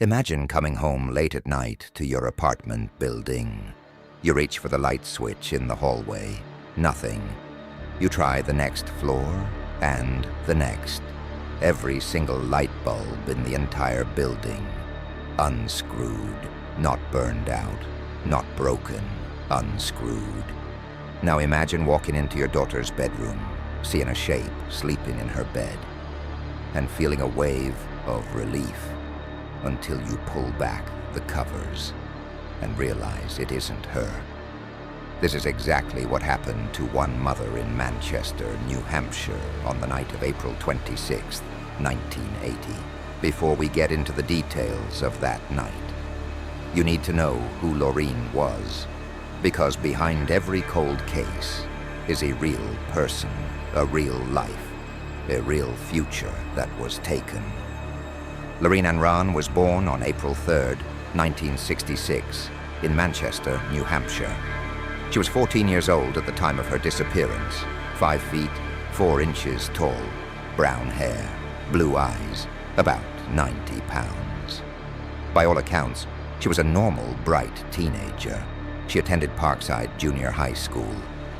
Imagine coming home late at night to your apartment building. You reach for the light switch in the hallway. Nothing. You try the next floor and the next. Every single light bulb in the entire building. Unscrewed. Not burned out. Not broken. Unscrewed. Now imagine walking into your daughter's bedroom, seeing a shape sleeping in her bed, and feeling a wave of relief until you pull back the covers and realize it isn't her. This is exactly what happened to one mother in Manchester, New Hampshire, on the night of April 26, 1980. Before we get into the details of that night, you need to know who Laureen was, because behind every cold case is a real person, a real life, a real future that was taken. Laureen Ann Rahn was born on April 3, 1966, in Manchester, New Hampshire. She was 14 years old at the time of her disappearance, 5 feet, 4 inches tall, brown hair, blue eyes, about 90 pounds. By all accounts, she was a normal, bright teenager. She attended Parkside Junior High School,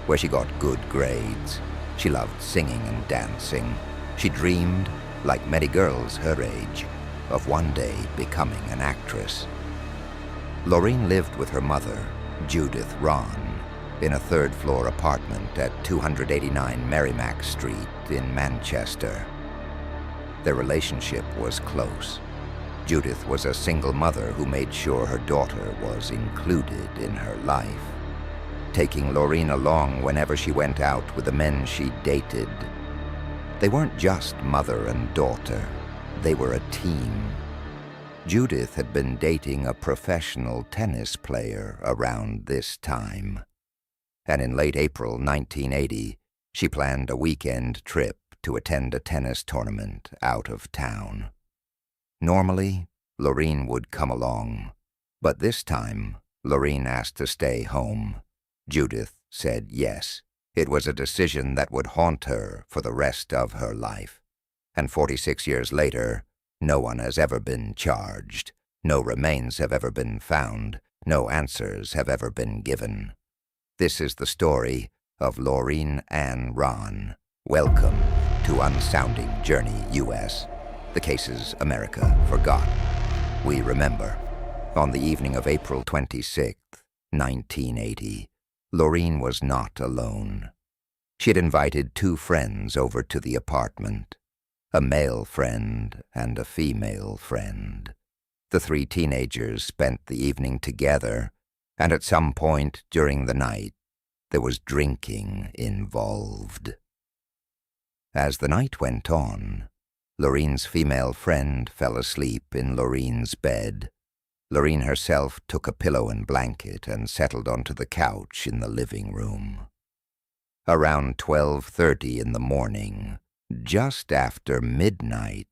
where she got good grades. She loved singing and dancing. She dreamed, like many girls her age, of one day becoming an actress. Laureen lived with her mother, Judith Rahn, in a third-floor apartment at 289 Merrimack Street in Manchester. Their relationship was close. Judith was a single mother who made sure her daughter was included in her life, taking Laureen along whenever she went out with the men she dated. They weren't just mother and daughter. They were a team. Judith had been dating a professional tennis player around this time, and in late April 1980, she planned a weekend trip to attend a tennis tournament out of town. Normally, Laureen would come along, but this time, Laureen asked to stay home. Judith said yes. It was a decision that would haunt her for the rest of her life. And 46 years later, no one has ever been charged. No remains have ever been found. No answers have ever been given. This is the story of Laureen Ann Rahn. Welcome to Unsounding Journey US. The cases America forgot. We remember. On the evening of April 26, 1980, Laureen was not alone. She had invited 2 friends over to the apartment, a male friend and a female friend. The 3 teenagers spent the evening together, and at some point during the night, there was drinking involved. As the night went on, Laureen's female friend fell asleep in Laureen's bed. Laureen herself took a pillow and blanket and settled onto the couch in the living room. Around 12:30 in the morning, just after midnight,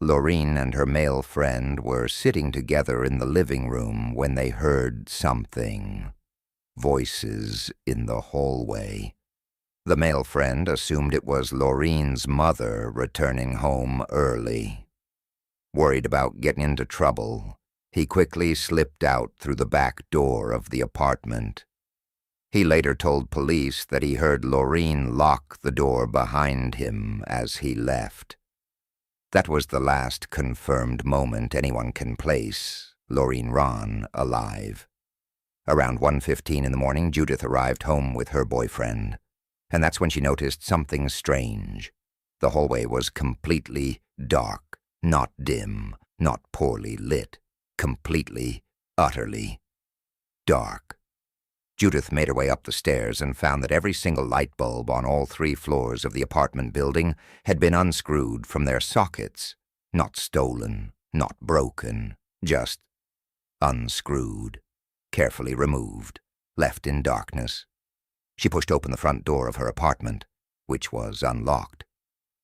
Laureen and her male friend were sitting together in the living room when they heard something. Voices in the hallway. The male friend assumed it was Laureen's mother returning home early. Worried about getting into trouble, he quickly slipped out through the back door of the apartment. He later told police that he heard Laureen lock the door behind him as he left. That was the last confirmed moment anyone can place Laureen Rahn alive. Around 1:15 in the morning, Judith arrived home with her boyfriend, and that's when she noticed something strange. The hallway was completely dark, not dim, not poorly lit, completely, utterly dark. Judith made her way up the stairs and found that every single light bulb on all 3 floors of the apartment building had been unscrewed from their sockets. Not stolen, not broken, just unscrewed, carefully removed, left in darkness. She pushed open the front door of her apartment, which was unlocked,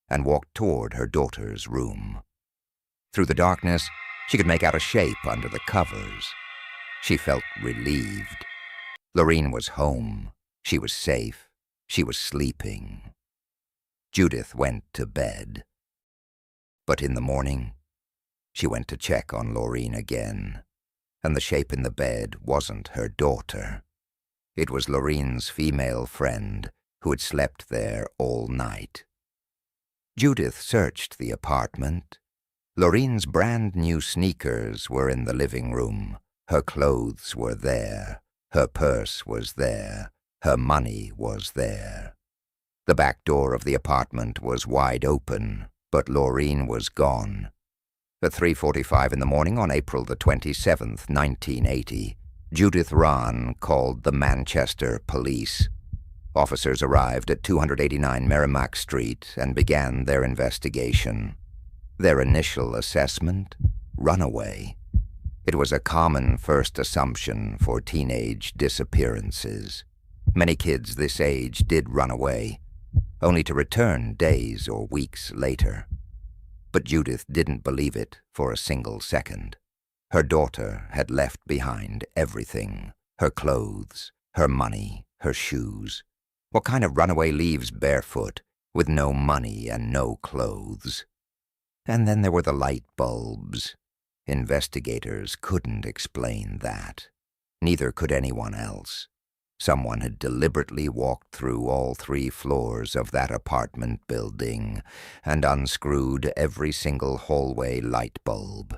and walked toward her daughter's room. Through the darkness, she could make out a shape under the covers. She felt relieved. Laureen was home. She was safe. She was sleeping. Judith went to bed. But in the morning, She went to check on Laureen again, and the shape in the bed wasn't her daughter. It was Laureen's female friend who had slept there all night. Judith searched the apartment. Laureen's brand-new sneakers were in the living room. Her clothes were there. Her purse was there. Her money was there. The back door of the apartment was wide open, but Laureen was gone. At 3:45 in the morning on April the 27th, 1980, Judith Rahn called the Manchester police. Officers arrived at 289 Merrimack Street and began their investigation. Their initial assessment? Runaway. It was a common first assumption for teenage disappearances. Many kids this age did run away, only to return days or weeks later. But Judith didn't believe it for a single second. Her daughter had left behind everything: her clothes, her money, her shoes. What kind of runaway leaves barefoot, with no money and no clothes? And then there were the light bulbs. Investigators couldn't explain that. Neither could anyone else. Someone had deliberately walked through all 3 floors of that apartment building and unscrewed every single hallway light bulb.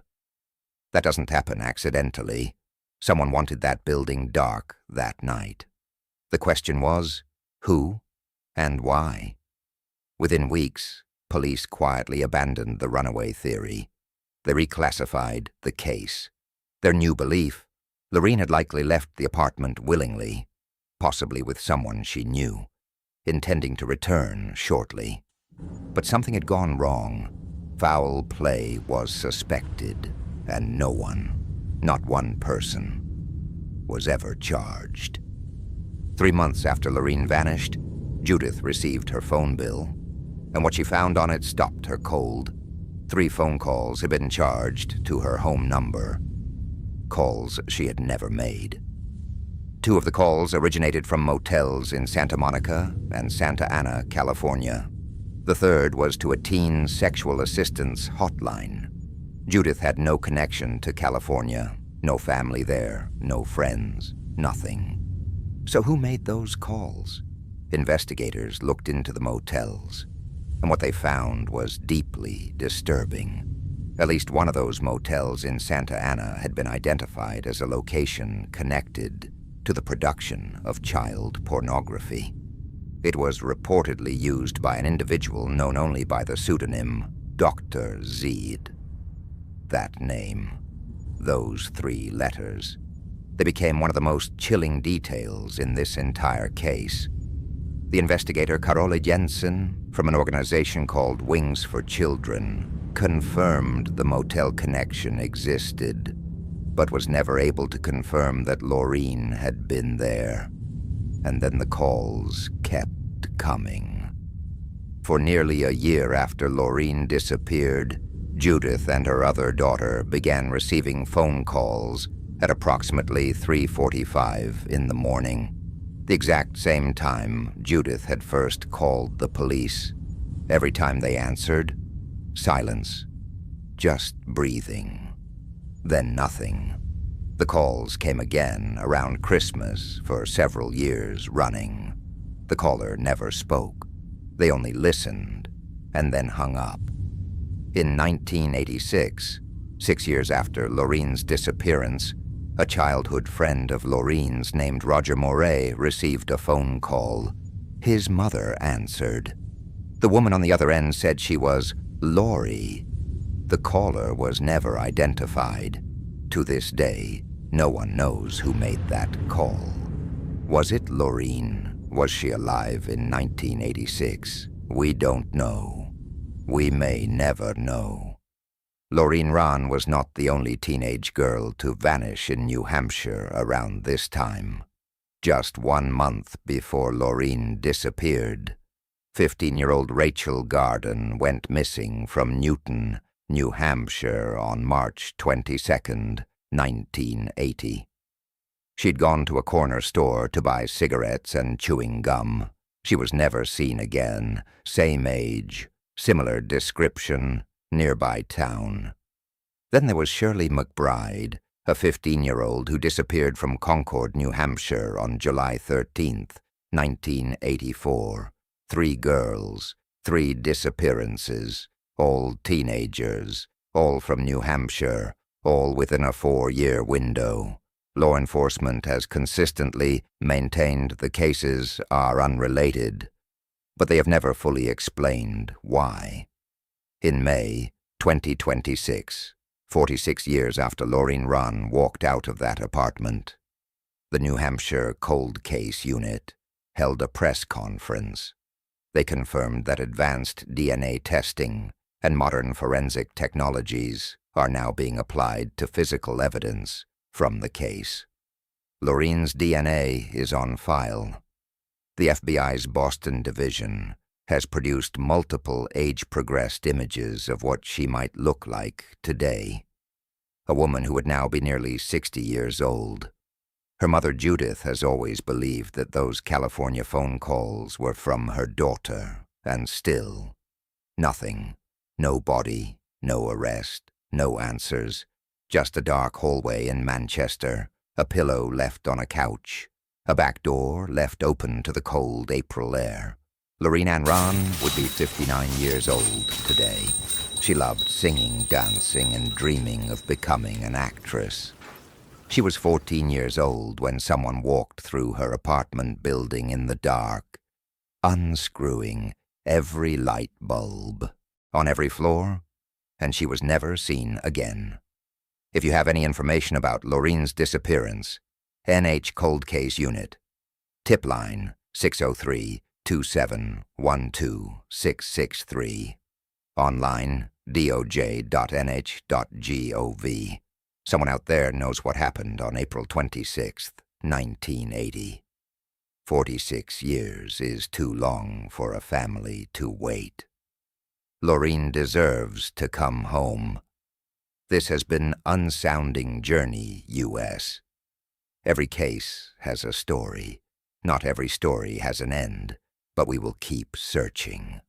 That doesn't happen accidentally. Someone wanted that building dark that night. The question was, who and why? Within weeks, police quietly abandoned the runaway theory. They reclassified the case. Their new belief: Laureen had likely left the apartment willingly, possibly with someone she knew, intending to return shortly. But something had gone wrong. Foul play was suspected, and no one, not one person, was ever charged. 3 months after Laureen vanished, Judith received her phone bill, and what she found on it stopped her cold. 3 phone calls had been charged to her home number, calls she had never made. 2 of the calls originated from motels in Santa Monica and Santa Ana, California. The third was to a teen sexual assistance hotline. Judith had no connection to California, no family there, no friends, nothing. So who made those calls? Investigators looked into the motels, and what they found was deeply disturbing. At least one of those motels in Santa Ana had been identified as a location connected to the production of child pornography. It was reportedly used by an individual known only by the pseudonym Dr. Zed. That name, those 3 letters, they became one of the most chilling details in this entire case. The investigator Carola Jensen, from an organization called Wings for Children, confirmed the motel connection existed, but was never able to confirm that Laureen had been there. And then the calls kept coming. For nearly a year after Laureen disappeared, Judith and her other daughter began receiving phone calls at approximately 3:45 in the morning, the exact same time Judith had first called the police. Every time they answered, silence, just breathing. Then nothing. The calls came again around Christmas for several years running. The caller never spoke. They only listened and then hung up. In 1986, 6 years after Laureen's disappearance, a childhood friend of Laureen's named Roger Moray received a phone call. His mother answered. The woman on the other end said she was Laurie. The caller was never identified. To this day, no one knows who made that call. Was it Laureen? Was she alive in 1986? We don't know. We may never know. Laureen Rahn was not the only teenage girl to vanish in New Hampshire around this time. Just 1 month before Laureen disappeared, 15-year-old Rachel Garden went missing from Newton, New Hampshire on March 22nd, 1980. She'd gone to a corner store to buy cigarettes and chewing gum. She was never seen again. Same age, similar description, nearby town. Then there was Shirley McBride, a 15-year-old who disappeared from Concord, New Hampshire on July 13th, 1984. 3 girls, 3 disappearances, all teenagers, all from New Hampshire, all within a 4-year window. Law enforcement has consistently maintained the cases are unrelated, but they have never fully explained why. In May 2026, 46 years after Laureen Rahn walked out of that apartment, the New Hampshire Cold Case Unit held a press conference. They confirmed that advanced DNA testing and modern forensic technologies are now being applied to physical evidence from the case. Laureen's DNA is on file. The FBI's Boston division has produced multiple age-progressed images of what she might look like today. A woman who would now be nearly 60 years old. Her mother Judith has always believed that those California phone calls were from her daughter, and still, nothing. No body, no arrest, no answers. Just a dark hallway in Manchester, a pillow left on a couch, a back door left open to the cold April air. Laureen Ann Rahn would be 59 years old today. She loved singing, dancing, and dreaming of becoming an actress. She was 14 years old when someone walked through her apartment building in the dark, unscrewing every light bulb on every floor, and she was never seen again. If you have any information about Laureen's disappearance, NH Cold Case Unit, tip line 603-2712-663, online doj.nh.gov. Someone out there knows what happened on April 26th, 1980. 46 years is too long for a family to wait. Laureen deserves to come home. This has been Unsounding Journey, U.S. Every case has a story. Not every story has an end, but we will keep searching.